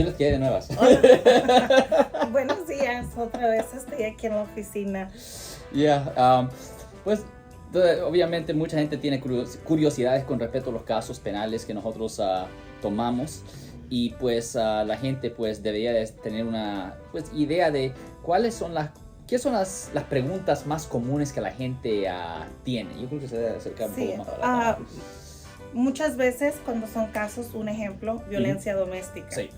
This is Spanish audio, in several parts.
¿Qué de nuevas? Hola. Buenos días, otra vez estoy aquí en la oficina. Pues obviamente mucha gente tiene curiosidades con respecto a los casos penales que nosotros tomamos, y pues la gente pues debería de tener una pues idea de qué son las preguntas más comunes que la gente tiene. Yo creo que se debe acercar un Sí, poco más para la cámara. muchas veces cuando son casos, un ejemplo, violencia doméstica. Sí.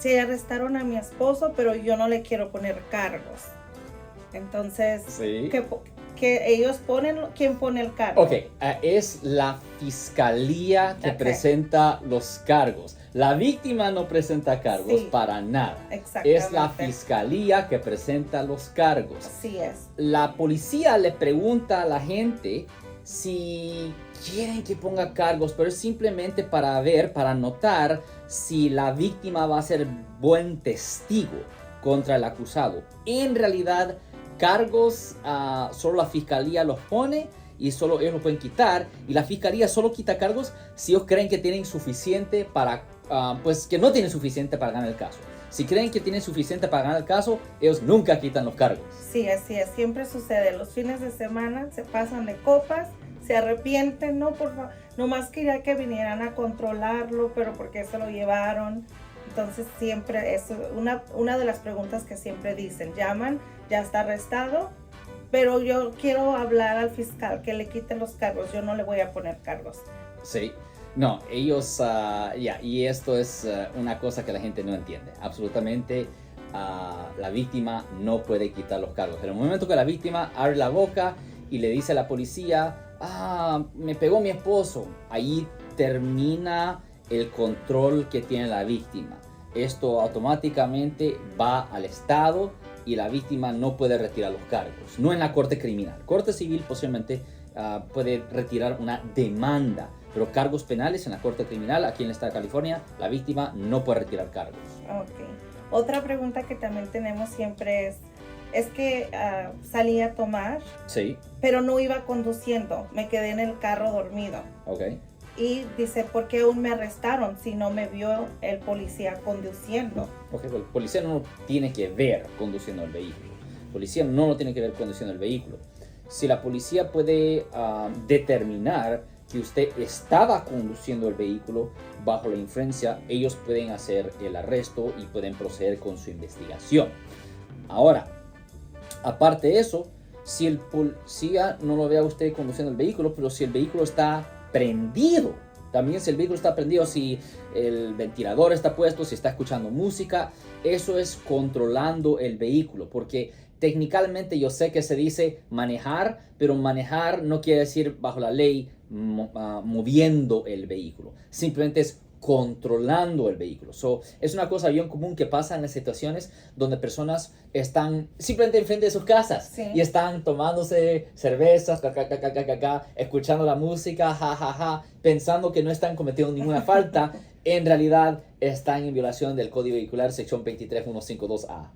Se arrestaron a mi esposo, pero yo no le quiero poner cargos. Entonces, Sí. que ellos ponen, ¿quién pone el cargo? Ok, es la fiscalía que Ok. presenta los cargos. La víctima no presenta cargos Sí. para nada. Exactamente. Es la fiscalía que presenta los cargos. Así es. La policía le pregunta a la gente si quieren que ponga cargos, pero es simplemente para notar si la víctima va a ser buen testigo contra el acusado. En realidad, cargos solo la fiscalía los pone y solo ellos lo pueden quitar, y la fiscalía solo quita cargos si ellos creen que tienen suficiente para, pues que no tienen suficiente para ganar el caso. Si creen que tienen suficiente para ganar el caso, ellos nunca quitan los cargos. Sí, así es, siempre sucede. Los fines de semana se pasan de copas, se arrepienten, no, por favor, nomás quería que vinieran a controlarlo, pero ¿por qué se lo llevaron? Entonces siempre es una de las preguntas que siempre dicen, llaman, ya está arrestado, pero yo quiero hablar al fiscal que le quite los cargos, yo no le voy a poner cargos. Sí. No, ellos, y esto es una cosa que la gente no entiende. Absolutamente, la víctima no puede quitar los cargos. En el momento que la víctima abre la boca y le dice a la policía, me pegó mi esposo, ahí termina el control que tiene la víctima. Esto automáticamente va al Estado y la víctima no puede retirar los cargos. No en la corte criminal. Corte civil posiblemente puede retirar una demanda, pero cargos penales en la corte criminal aquí en el estado de California, la víctima no puede retirar cargos. Ok. Otra pregunta que también tenemos siempre es que salí a tomar, Sí. pero no iba conduciendo, me quedé en el carro dormido. Ok. Y dice, ¿por qué aún me arrestaron si no me vio el policía conduciendo? Ok, el policía no tiene que ver conduciendo el vehículo. El policía no lo tiene que ver conduciendo el vehículo. Si la policía puede determinar que usted estaba conduciendo el vehículo bajo la influencia, ellos pueden hacer el arresto y pueden proceder con su investigación. Ahora, aparte de eso, si el policía no lo ve a usted conduciendo el vehículo, pero si el vehículo está prendido, también si el vehículo está prendido, si el ventilador está puesto, si está escuchando música, eso es controlando el vehículo, porque técnicamente yo sé que se dice manejar, pero manejar no quiere decir bajo la ley moviendo el vehículo, simplemente es controlando el vehículo. Es una cosa bien común que pasa en las situaciones donde personas están simplemente enfrente de sus casas, Sí. y están tomándose cervezas, escuchando la música, jajaja, pensando que no están cometiendo ninguna falta. En realidad están en violación del Código Vehicular, sección 23152A.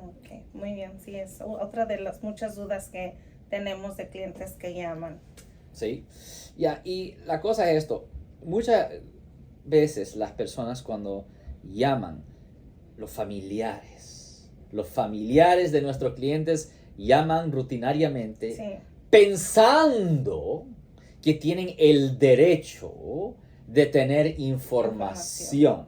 Ok, muy bien, sí, es otra de las muchas dudas que tenemos de clientes que llaman. ¿Sí? Y la cosa es esto, muchas veces las personas cuando llaman, los familiares de nuestros clientes llaman rutinariamente, Sí. pensando que tienen el derecho de tener información.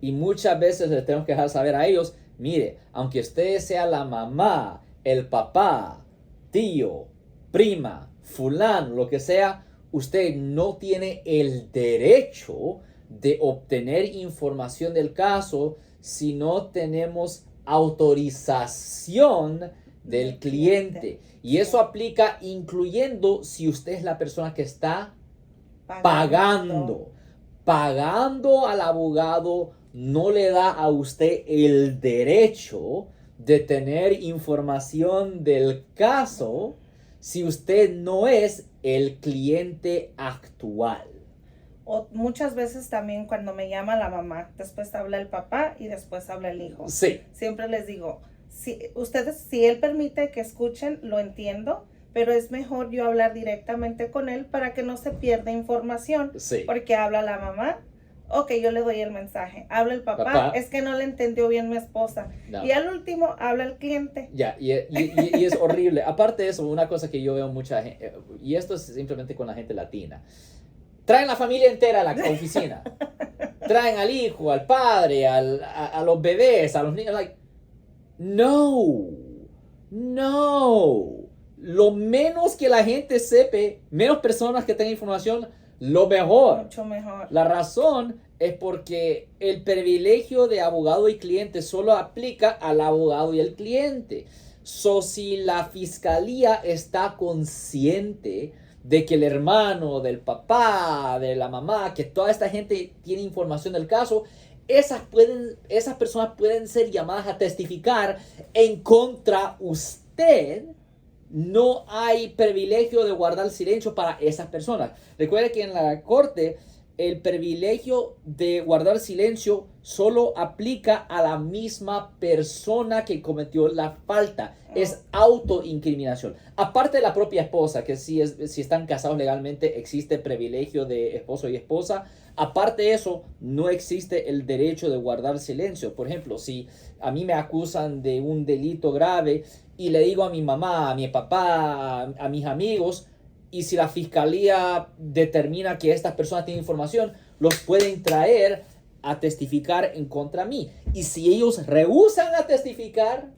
Y muchas veces les tenemos que dejar saber a ellos, mire, aunque usted sea la mamá, el papá, tío, prima, fulano, lo que sea, usted no tiene el derecho de obtener información del caso si no tenemos autorización del cliente. Y eso aplica incluyendo si usted es la persona que está pagando al abogado. No le da a usted el derecho de tener información del caso si usted no es el cliente actual. O muchas veces también cuando me llama la mamá, después habla el papá y después habla el hijo. Sí. Siempre les digo, si él permite que escuchen, lo entiendo, pero es mejor yo hablar directamente con él para que no se pierda información. Sí. Porque habla la mamá, Ok, yo le doy el mensaje. Habla el papá, es que no le entendió bien mi esposa. No. Y al último, habla el cliente. Ya, y es horrible. Aparte de eso, una cosa que yo veo mucha gente, y esto es simplemente con la gente latina, traen la familia entera a la oficina. Traen al hijo, al padre, a los bebés, a los niños. Like, no. Lo menos que la gente sepa, menos personas que tengan información, lo mejor. Mucho mejor. La razón es porque el privilegio de abogado y cliente solo aplica al abogado y al cliente. So, si la fiscalía está consciente de que el hermano, del papá, de la mamá, que toda esta gente tiene información del caso, esas personas pueden ser llamadas a testificar en contra usted. No hay privilegio de guardar silencio para esas personas. Recuerde que en la corte el privilegio de guardar silencio solo aplica a la misma persona que cometió la falta. Es autoincriminación. Aparte de la propia esposa, que si están casados legalmente existe privilegio de esposo y esposa. Aparte de eso, no existe el derecho de guardar silencio. Por ejemplo, si a mí me acusan de un delito grave y le digo a mi mamá, a mi papá, a mis amigos, y si la fiscalía determina que estas personas tienen información, los pueden traer a testificar en contra mí. Y si ellos rehúsan a testificar,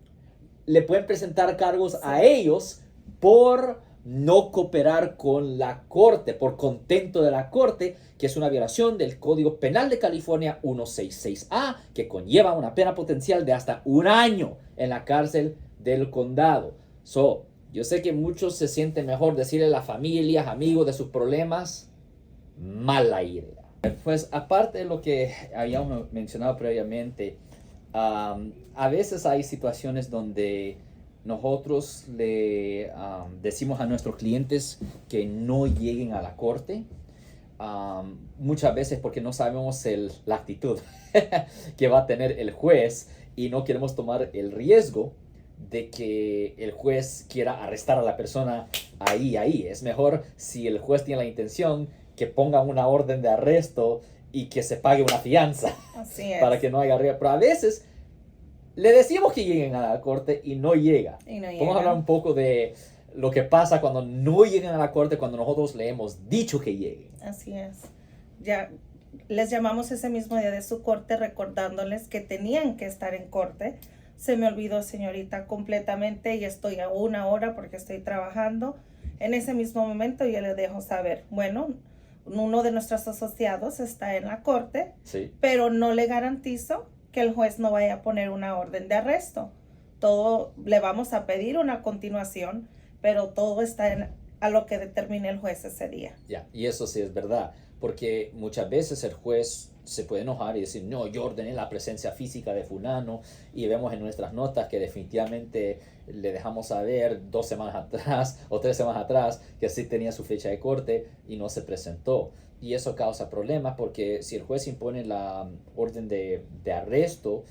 le pueden presentar cargos a ellos por no cooperar con la corte, por contento de la corte, que es una violación del Código Penal de California 166A, que conlleva una pena potencial de hasta 1 año en la cárcel del condado. Yo sé que muchos se sienten mejor decirle a las familias, amigos de sus problemas. Mala idea. Pues aparte de lo que habíamos mencionado previamente, a veces hay situaciones donde nosotros le decimos a nuestros clientes que no lleguen a la corte. Muchas veces porque no sabemos la actitud que va a tener el juez y no queremos tomar el riesgo de que el juez quiera arrestar a la persona ahí. Es mejor si el juez tiene la intención que ponga una orden de arresto y que se pague una fianza. Así es. Para que no haya riesgo. Pero a veces le decimos que lleguen a la corte y no llega. Vamos a hablar un poco de lo que pasa cuando no llegan a la corte, cuando nosotros le hemos dicho que lleguen. Así es. Ya les llamamos ese mismo día de su corte recordándoles que tenían que estar en corte. Se me olvidó, señorita, completamente y estoy a 1 hora porque estoy trabajando. En ese mismo momento yo le dejo saber, bueno, uno de nuestros asociados está en la corte, sí, pero no le garantizo que el juez no vaya a poner una orden de arresto. Todo le vamos a pedir una continuación, pero todo está a lo que determine el juez ese día. Ya, y eso sí es verdad, porque muchas veces el juez se puede enojar y decir, no, yo ordené la presencia física de fulano, y vemos en nuestras notas que definitivamente le dejamos saber 2 semanas atrás o 3 semanas atrás que sí tenía su fecha de corte y no se presentó. Y eso causa problemas porque si el juez impone la orden de arresto,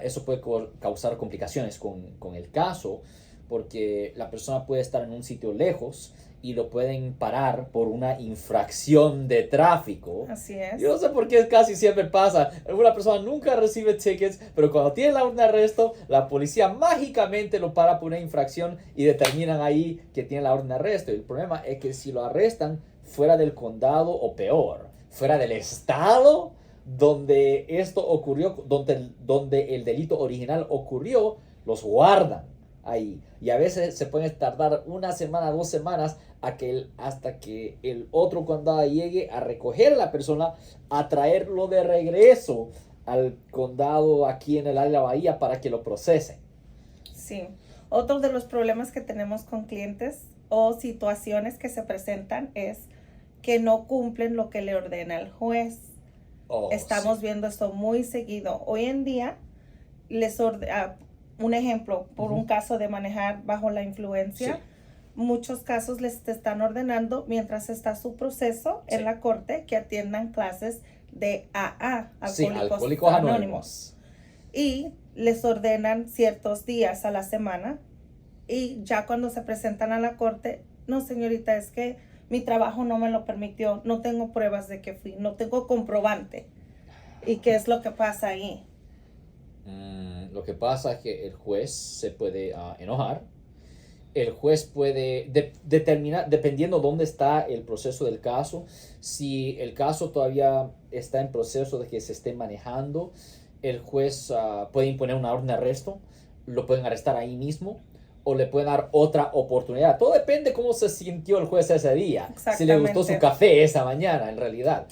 eso puede causar complicaciones con el caso, porque la persona puede estar en un sitio lejos y lo pueden parar por una infracción de tráfico. Así es. Yo no sé por qué casi siempre pasa. Una persona nunca recibe tickets, pero cuando tiene la orden de arresto, la policía mágicamente lo para por una infracción y determinan ahí que tiene la orden de arresto. Y el problema es que si lo arrestan fuera del condado o peor, fuera del estado donde esto ocurrió, donde el delito original ocurrió, los guardan ahí. Y a veces se puede tardar 1 semana, 2 semanas hasta que el otro condado llegue a recoger a la persona, a traerlo de regreso al condado aquí en el área de la bahía para que lo procesen. Sí. Otro de los problemas que tenemos con clientes o situaciones que se presentan es que no cumplen lo que le ordena el juez. Estamos viendo esto muy seguido. Hoy en día un ejemplo, por un caso de manejar bajo la influencia, muchos casos les están ordenando, mientras está su proceso en la corte, que atiendan clases de AA, Alcohólicos Anónimos. Y les ordenan ciertos días a la semana, y ya cuando se presentan a la corte, no, señorita, es que mi trabajo no me lo permitió, no tengo pruebas de que fui, no tengo comprobante. ¿Y qué es lo que pasa ahí? Lo que pasa es que el juez se puede enojar. El juez puede determinar, dependiendo dónde está el proceso del caso, si el caso todavía está en proceso de que se esté manejando, el juez puede imponer una orden de arresto, lo pueden arrestar ahí mismo o le pueden dar otra oportunidad. Todo depende cómo se sintió el juez ese día, si le gustó su café esa mañana en realidad.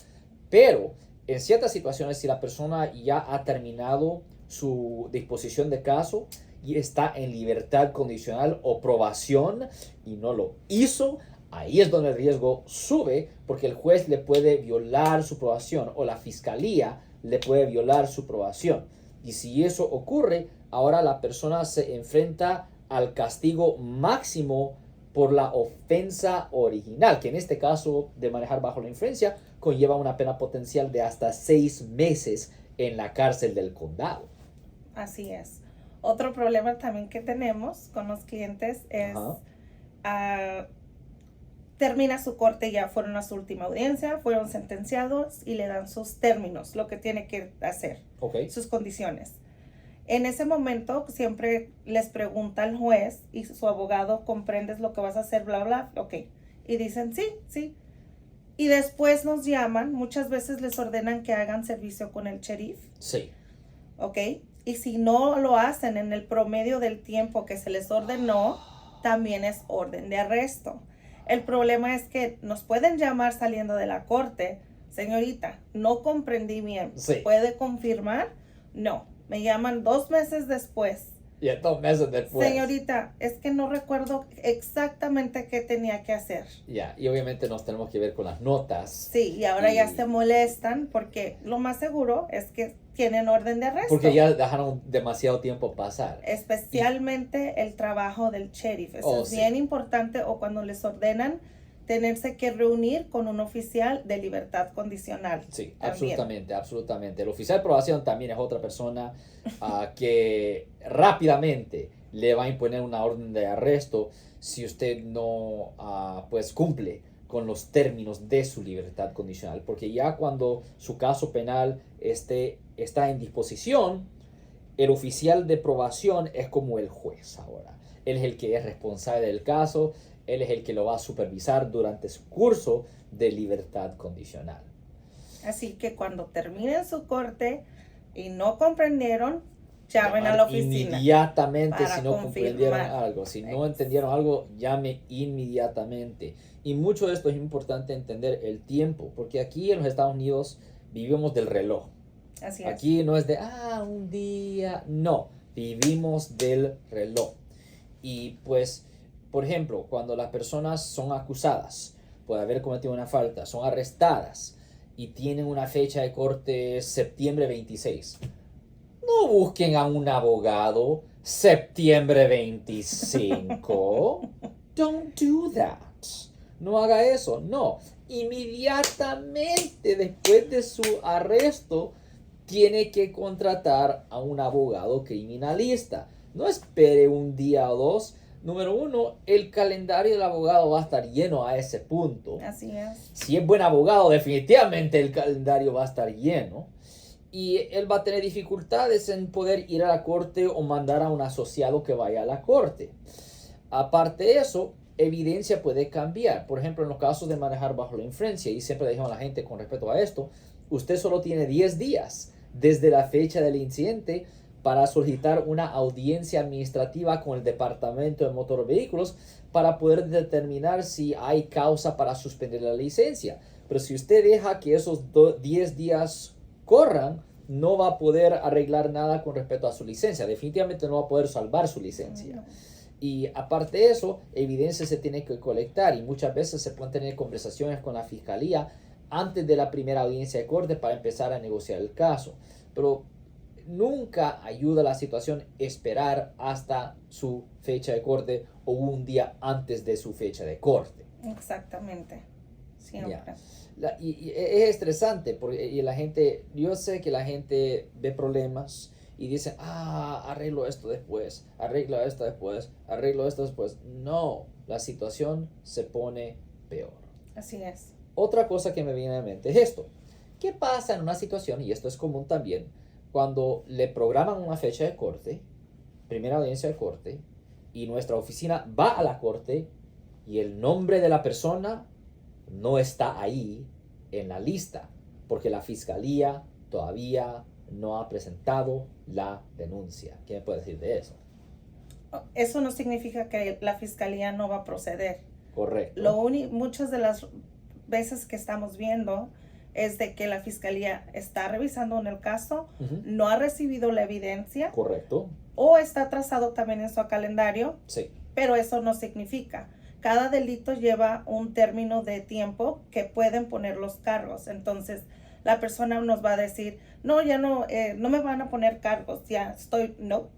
Pero en ciertas situaciones, si la persona ya ha terminado su disposición de caso y está en libertad condicional o probación y no lo hizo, ahí es donde el riesgo sube porque el juez le puede violar su probación o la fiscalía le puede violar su probación. Y si eso ocurre, ahora la persona se enfrenta al castigo máximo por la ofensa original, que en este caso de manejar bajo la influencia conlleva una pena potencial de hasta 6 meses en la cárcel del condado. Así es. Otro problema también que tenemos con los clientes es termina su corte, ya fueron a su última audiencia, fueron sentenciados y le dan sus términos, lo que tiene que hacer, sus condiciones. En ese momento siempre les pregunta al juez y su abogado, ¿comprendes lo que vas a hacer? Bla, bla, ok. Y dicen sí, sí. Y después nos llaman, muchas veces les ordenan que hagan servicio con el sheriff. Sí. Ok. Y si no lo hacen en el promedio del tiempo que se les ordenó, también es orden de arresto. El problema es que nos pueden llamar saliendo de la corte, señorita, no comprendí bien. Sí. ¿Puede confirmar? No. Me llaman 2 meses después. Ya, 2 meses después. Señorita, es que no recuerdo exactamente qué tenía que hacer. Ya, y obviamente nos tenemos que ver con las notas. Sí, y ahora ya se molestan porque lo más seguro es que tienen orden de arresto. Porque ya dejaron demasiado tiempo pasar. Especialmente el trabajo del sheriff. Eso es bien importante, o cuando les ordenan tenerse que reunir con un oficial de libertad condicional. Sí, también. absolutamente. El oficial de probación también es otra persona que rápidamente le va a imponer una orden de arresto si usted no pues cumple con los términos de su libertad condicional. Porque ya cuando su caso penal está en disposición, el oficial de probación es como el juez ahora. Él es el que es responsable del caso. Él es el que lo va a supervisar durante su curso de libertad condicional. Así que cuando terminen su corte y no comprendieron, llamen a la oficina. Inmediatamente si no comprendieron algo. Si no entendieron algo, llame inmediatamente. Y mucho de esto es importante entender el tiempo, porque aquí en los Estados Unidos vivimos del reloj. Así es. Aquí no es de, un día. No, vivimos del reloj. Y pues, por ejemplo, cuando las personas son acusadas por haber cometido una falta, son arrestadas y tienen una fecha de corte septiembre 26. No busquen a un abogado septiembre 25. Don't do that. No haga eso, no. Inmediatamente después de su arresto, tiene que contratar a un abogado criminalista. No espere un día o dos. Número 1, el calendario del abogado va a estar lleno a ese punto. Así es. Si es buen abogado, definitivamente el calendario va a estar lleno. Y él va a tener dificultades en poder ir a la corte o mandar a un asociado que vaya a la corte. Aparte de eso, evidencia puede cambiar. Por ejemplo, en los casos de manejar bajo la influencia, y siempre le decimos a la gente con respecto a esto, usted solo tiene 10 días desde la fecha del incidente para solicitar una audiencia administrativa con el Departamento de Motor Vehículos para poder determinar si hay causa para suspender la licencia. Pero si usted deja que esos 10 días corran, no va a poder arreglar nada con respecto a su licencia. Definitivamente no va a poder salvar su licencia. Y aparte de eso, evidencia se tiene que colectar y muchas veces se pueden tener conversaciones con la fiscalía antes de la primera audiencia de corte para empezar a negociar el caso. Pero nunca ayuda a la situación esperar hasta su fecha de corte o un día antes de su fecha de corte. Exactamente. Siempre. Y es estresante porque la gente, yo sé que la gente ve problemas y dice, arreglo esto después, arreglo esto después. No, la situación se pone peor. Así es. Otra cosa que me viene a la mente es esto, ¿Qué pasa en una situación, y esto es común también, cuando le programan una fecha de corte, primera audiencia de corte, y nuestra oficina va a la corte y el nombre de la persona no está ahí en la lista, porque la fiscalía todavía no ha presentado la denuncia? ¿Qué me puede decir de eso? Eso no significa que la fiscalía no va a proceder. Correcto. Muchas de las veces que estamos viendo es de que la fiscalía está revisando en el caso, no ha recibido la evidencia. Correcto. O está atrasado también en su calendario. Sí. Pero eso no significa. Cada delito lleva un término de tiempo que pueden poner los cargos. Entonces, la persona nos va a decir, no, ya no, no me van a poner cargos, ya estoy, no.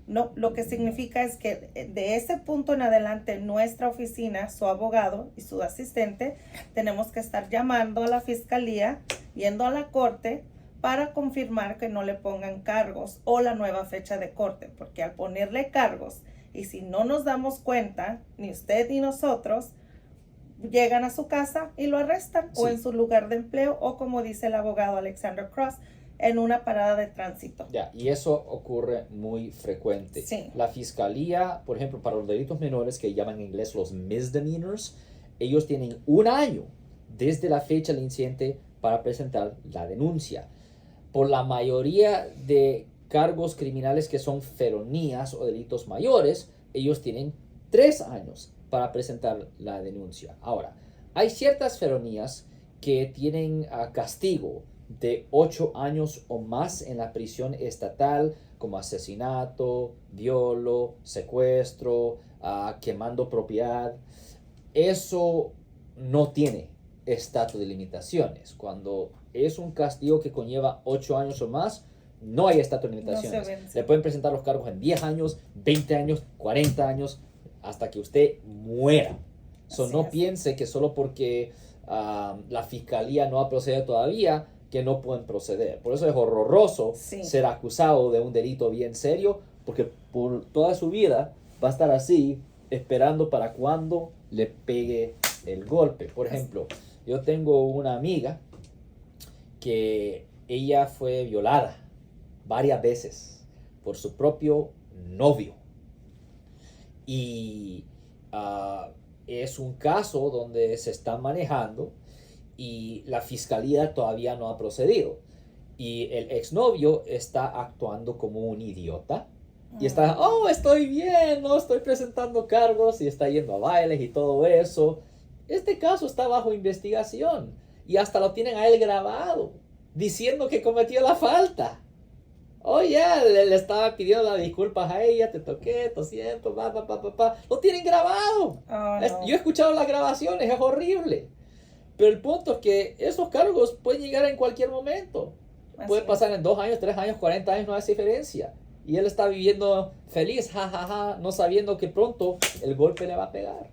Lo que significa es que de ese punto en adelante nuestra oficina, su abogado y su asistente, tenemos que estar llamando a la fiscalía, yendo a la corte para confirmar que no le pongan cargos o la nueva fecha de corte, porque al ponerle cargos, y si no nos damos cuenta, ni usted ni nosotros, llegan a su casa y lo arrestan, o en su lugar de empleo, o como dice el abogado Alexander Cross, en una parada de tránsito. Ya, y eso ocurre muy frecuente. Sí. La fiscalía, por ejemplo, para los delitos menores que llaman en inglés los misdemeanors, ellos tienen 1 año desde la fecha del incidente para presentar la denuncia. Por la mayoría de cargos criminales que son felonías o delitos mayores, ellos tienen 3 años para presentar la denuncia. Ahora, hay ciertas felonías que tienen castigo de 8 años o más en la prisión estatal, como asesinato, violo, secuestro, quemando propiedad. Eso no tiene estatus de limitaciones. Cuando es un castigo que conlleva 8 años o más, no hay estatus de limitaciones. No le pueden presentar los cargos en 10 años, 20 años, 40 años, hasta que usted muera. No piense que solo porque la fiscalía no ha procedido todavía, que no pueden proceder. Por eso es horroroso ser acusado de un delito bien serio, porque por toda su vida va a estar así, esperando para cuando le pegue el golpe. Por ejemplo, yo tengo una amiga que ella fue violada varias veces por su propio novio. Y es un caso donde se está manejando y la fiscalía todavía no ha procedido. Y el exnovio está actuando como un idiota. Y está, estoy bien, no estoy presentando cargos, y está yendo a bailes y todo eso. Este caso está bajo investigación. Y hasta lo tienen a él grabado, diciendo que cometió la falta. Le estaba pidiendo las disculpas a ella, te toqué, lo siento, Lo tienen grabado. No. Yo he escuchado las grabaciones, es horrible. Pero el punto es que esos cargos pueden llegar en cualquier momento. Puede pasar en 2 años, 3 años, 40 años, no hace diferencia. Y él está viviendo feliz, no sabiendo que pronto el golpe le va a pegar.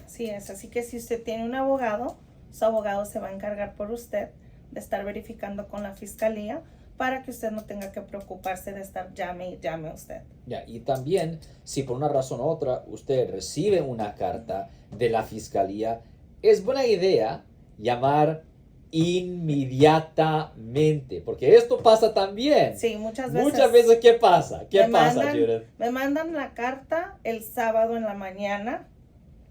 Así es, así que si usted tiene un abogado, su abogado se va a encargar por usted de estar verificando con la fiscalía para que usted no tenga que preocuparse de estar llame a usted. Y también, si por una razón u otra usted recibe una carta de la fiscalía, es buena idea llamar inmediatamente, porque esto pasa también. Sí, muchas veces. ¿Qué pasa? Judith? Me mandan la carta el sábado en la mañana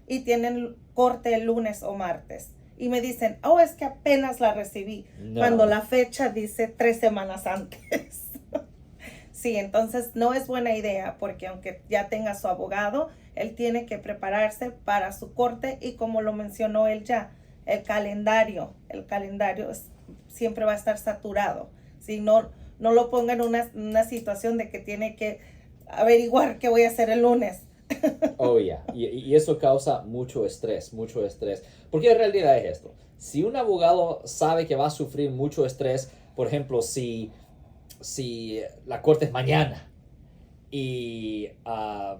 y tienen corte el lunes o martes. Y me dicen, es que apenas la recibí. No. Cuando la fecha dice 3 semanas antes. Sí, entonces no es buena idea, porque aunque ya tenga su abogado, él tiene que prepararse para su corte, y como lo mencionó él ya, el calendario siempre va a estar saturado. Si no lo ponga en una situación de que tiene que averiguar qué voy a hacer el lunes. Y eso causa mucho estrés. Porque en realidad es esto. Si un abogado sabe que va a sufrir mucho estrés, por ejemplo, si la corte es mañana y la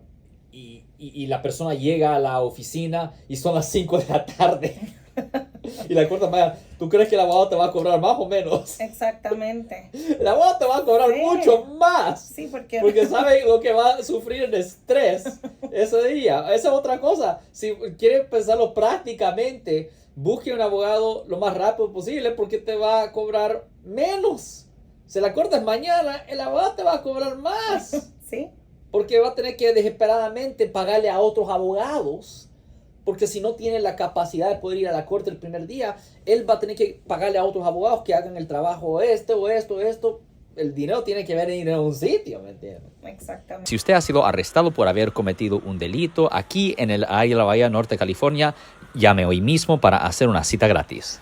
persona llega a la oficina y son las 5 de la tarde y la corte mañana, ¿tú crees que el abogado te va a cobrar más o menos? Exactamente. El abogado te va a cobrar mucho más. Sí, porque sabe lo que va a sufrir en estrés ese día. Esa es otra cosa. Si quieren pensarlo prácticamente, busque un abogado lo más rápido posible porque te va a cobrar menos. Si la corte es mañana, el abogado te va a cobrar más. Sí. Porque va a tener que desesperadamente pagarle a otros abogados. Porque si no tiene la capacidad de poder ir a la corte el primer día, él va a tener que pagarle a otros abogados que hagan el trabajo o esto. El dinero tiene que venir en un sitio, ¿me entiendes? Exactamente. Si usted ha sido arrestado por haber cometido un delito aquí en el área de la Bahía Norte, California, llame hoy mismo para hacer una cita gratis.